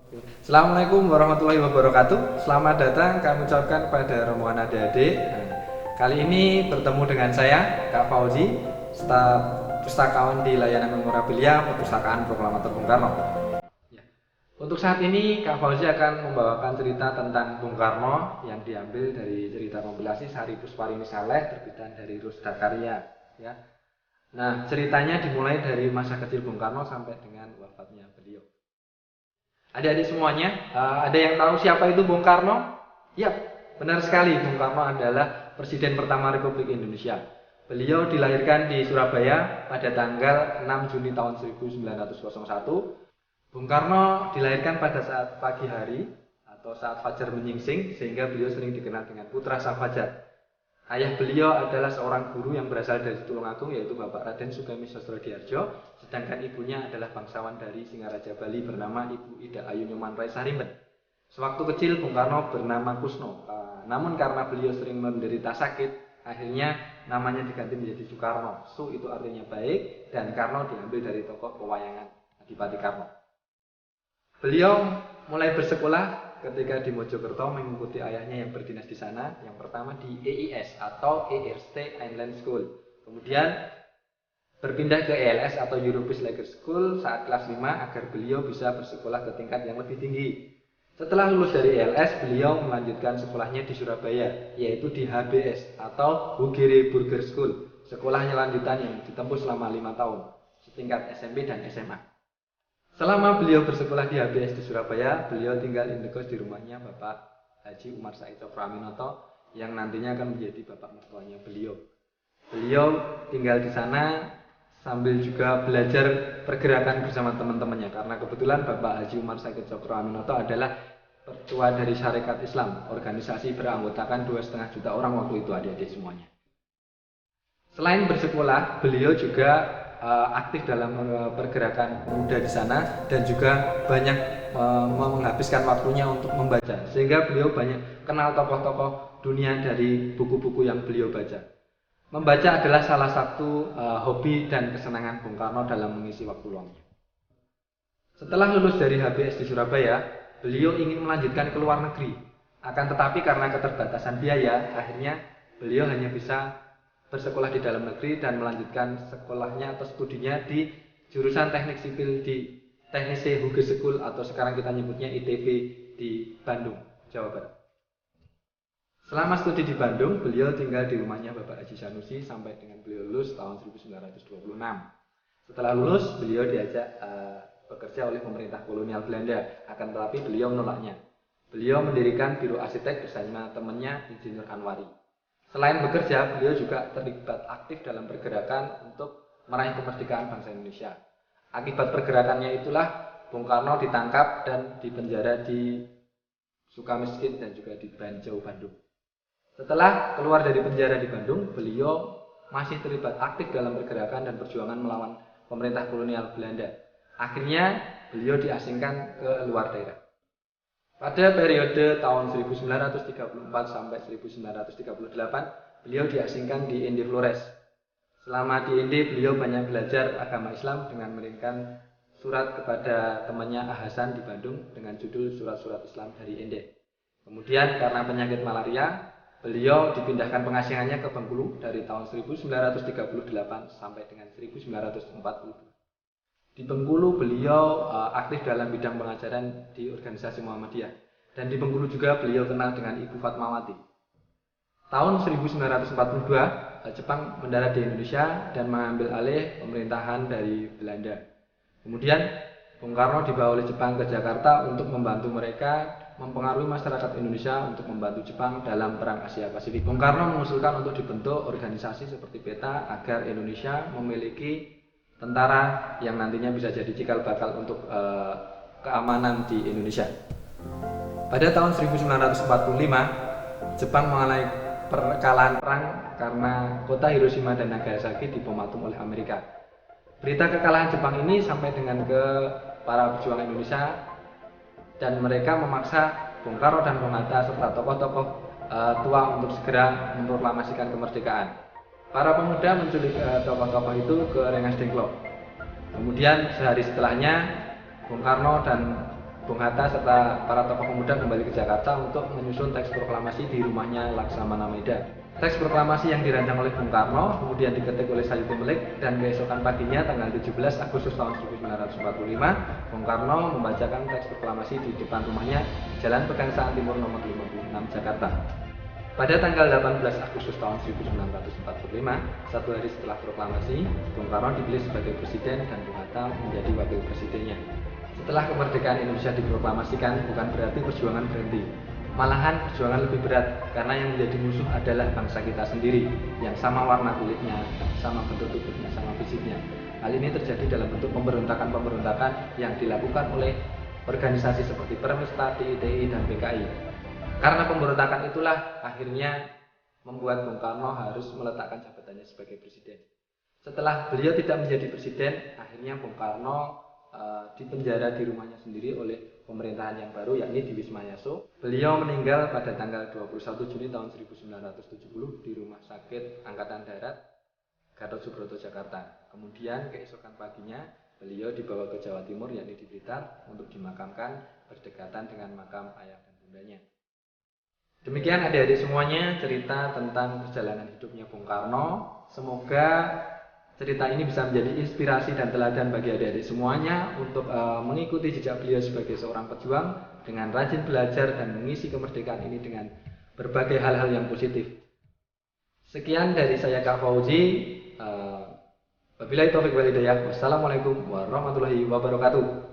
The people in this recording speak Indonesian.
Assalamualaikum warahmatullahi wabarakatuh. Selamat datang kami ucapkan kepada rombongan adik-adik. Kali ini bertemu dengan saya, Kak Fauzi, staf pustakawan di layanan memorabilia Perpustakaan Proklamator Bung Karno. Ya. Untuk saat ini, Kak Fauzi akan membawakan cerita tentang Bung Karno yang diambil dari cerita kompilasi Sari Pusparini Saleh terbitan dari Rusda Karya. Ya. Nah, ceritanya dimulai dari masa kecil Bung Karno sampai dengan wafatnya beliau. Adik-adik semuanya, ada yang tahu siapa itu Bung Karno? Ya, benar sekali. Bung Karno adalah Presiden pertama Republik Indonesia. Beliau dilahirkan di Surabaya pada tanggal 6 Juni tahun 1901. Bung Karno dilahirkan pada saat pagi hari atau saat fajar menyingsing, sehingga beliau sering dikenal dengan Putra Sang Fajar. Ayah beliau adalah seorang guru yang berasal dari Tulungagung, yaitu Bapak Raden Sukemi Sosrodihardjo, sedangkan ibunya adalah bangsawan dari Singaraja Bali bernama Ibu Ida Ayu Nyoman Rai Sarimben. Sewaktu kecil Bung Karno bernama Kusno, namun karena beliau sering menderita sakit, akhirnya namanya diganti menjadi Sukarno. Su itu artinya baik, dan Karno diambil dari tokoh pewayangan Adipati Karno. Beliau mulai bersekolah ketika di Mojokerto mengikuti ayahnya yang berdinas di sana. Yang pertama di EIS atau Eerste Eindland School. Kemudian berpindah ke ELS atau Europese Lager School saat kelas 5 agar beliau bisa bersekolah ke tingkat yang lebih tinggi. Setelah lulus dari ELS, beliau melanjutkan sekolahnya di Surabaya, yaitu di HBS atau Hugere Burger School, sekolah lanjutan yang ditempuh selama 5 tahun, setingkat SMP dan SMA. Selama beliau bersekolah di HBS di Surabaya, beliau tinggal indekos di rumahnya Bapak Haji Umar Said Cokro Aminoto yang nantinya akan menjadi bapak mertuanya beliau. Beliau tinggal di sana sambil juga belajar pergerakan bersama teman-temannya, karena kebetulan Bapak Haji Umar Said Cokro Aminoto adalah ketua dari Syarikat Islam, organisasi beranggotakan 2,5 juta orang waktu itu, adik-adik semuanya. Selain bersekolah, beliau juga aktif dalam pergerakan pemuda di sana dan juga banyak menghabiskan waktunya untuk membaca, sehingga beliau banyak kenal tokoh-tokoh dunia dari buku-buku yang beliau baca. Membaca adalah salah satu hobi dan kesenangan Bung Karno dalam mengisi waktu luangnya. Setelah lulus dari HBS di Surabaya, beliau ingin melanjutkan ke luar negeri. Akan tetapi karena keterbatasan biaya, akhirnya beliau hanya bisa bersekolah di dalam negeri dan melanjutkan sekolahnya atau studinya di jurusan teknik sipil di Teknisi Huge School atau sekarang kita nyebutnya ITB di Bandung, Jawa Barat. Selama studi di Bandung, beliau tinggal di rumahnya Bapak Haji Sanusi sampai dengan beliau lulus tahun 1926. Setelah lulus, beliau diajak bekerja oleh pemerintah kolonial Belanda, akan tetapi beliau menolaknya. Beliau mendirikan biro arsitek bersama temannya Insinyur Anwari. Selain bekerja, beliau juga terlibat aktif dalam pergerakan untuk meraih kemerdekaan bangsa Indonesia. Akibat pergerakannya itulah Bung Karno ditangkap dan dipenjara di Sukamiskin dan juga di Banjau, Bandung. Setelah keluar dari penjara di Bandung, beliau masih terlibat aktif dalam pergerakan dan perjuangan melawan pemerintah kolonial Belanda. Akhirnya beliau diasingkan ke luar daerah. Pada periode tahun 1934 sampai 1938, beliau diasingkan di Ende Flores. Selama di Ende, beliau banyak belajar agama Islam dengan mengirimkan surat kepada temannya Ahasan di Bandung dengan judul Surat-Surat Islam dari Ende. Kemudian karena penyakit malaria, beliau dipindahkan pengasingannya ke Bengkulu dari tahun 1938 sampai dengan 1940. Di Bengkulu beliau aktif dalam bidang pengajaran di organisasi Muhammadiyah, dan di Bengkulu juga beliau kenal dengan Ibu Fatmawati. Tahun 1942 Jepang mendarat di Indonesia dan mengambil alih pemerintahan dari Belanda. Kemudian Bung Karno dibawa oleh Jepang ke Jakarta untuk membantu mereka mempengaruhi masyarakat Indonesia untuk membantu Jepang dalam perang Asia Pasifik. Bung Karno mengusulkan untuk dibentuk organisasi seperti PETA agar Indonesia memiliki tentara yang nantinya bisa jadi cikal bakal untuk keamanan di Indonesia. Pada tahun 1945, Jepang mengalami kekalahan perang karena kota Hiroshima dan Nagasaki dibom atom oleh Amerika. Berita kekalahan Jepang ini sampai dengan ke para pejuang Indonesia dan mereka memaksa Bung Karno dan Bung Hatta serta tokoh-tokoh tua untuk segera memproklamasikan kemerdekaan. Para pemuda menculik tokoh-tokoh itu ke Rengas Dengklok. Kemudian sehari setelahnya Bung Karno dan Bung Hatta serta para tokoh pemuda kembali ke Jakarta untuk menyusun teks proklamasi di rumahnya Laksamana Meda. Teks proklamasi yang dirancang oleh Bung Karno kemudian diketik oleh Sayuti Melik, dan keesokan paginya tanggal 17 Agustus tahun 1945 Bung Karno membacakan teks proklamasi di depan rumahnya Jalan Pegangsaan Timur nomor 56 Jakarta. Pada tanggal 18 Agustus tahun 1945, satu hari setelah proklamasi, Bung Karno dipilih sebagai presiden dan Bung Hatta menjadi wakil presidennya. Setelah kemerdekaan Indonesia diproklamasikan, bukan berarti perjuangan berhenti. Malahan perjuangan lebih berat, karena yang menjadi musuh adalah bangsa kita sendiri, yang sama warna kulitnya, sama bentuk tubuhnya, sama fisiknya. Hal ini terjadi dalam bentuk pemberontakan-pemberontakan yang dilakukan oleh organisasi seperti Permesta, TITI, dan PKI. Karena pemberontakan itulah akhirnya membuat Bung Karno harus meletakkan jabatannya sebagai presiden. Setelah beliau tidak menjadi presiden, akhirnya Bung Karno dipenjara di rumahnya sendiri oleh pemerintahan yang baru, yakni di Wisma Yaso. Beliau meninggal pada tanggal 21 Juni tahun 1970 di Rumah Sakit Angkatan Darat Gatot Subroto, Jakarta. Kemudian keesokan paginya beliau dibawa ke Jawa Timur, yakni di Blitar, untuk dimakamkan berdekatan dengan makam ayah dan bundanya. Demikian adik-adik semuanya cerita tentang perjalanan hidupnya Bung Karno. Semoga cerita ini bisa menjadi inspirasi dan teladan bagi adik-adik semuanya untuk mengikuti jejak beliau sebagai seorang pejuang dengan rajin belajar dan mengisi kemerdekaan ini dengan berbagai hal-hal yang positif. Sekian dari saya, Kak Fauzi. Wabillahi taufiq wal hidayah. Wassalamualaikum warahmatullahi wabarakatuh.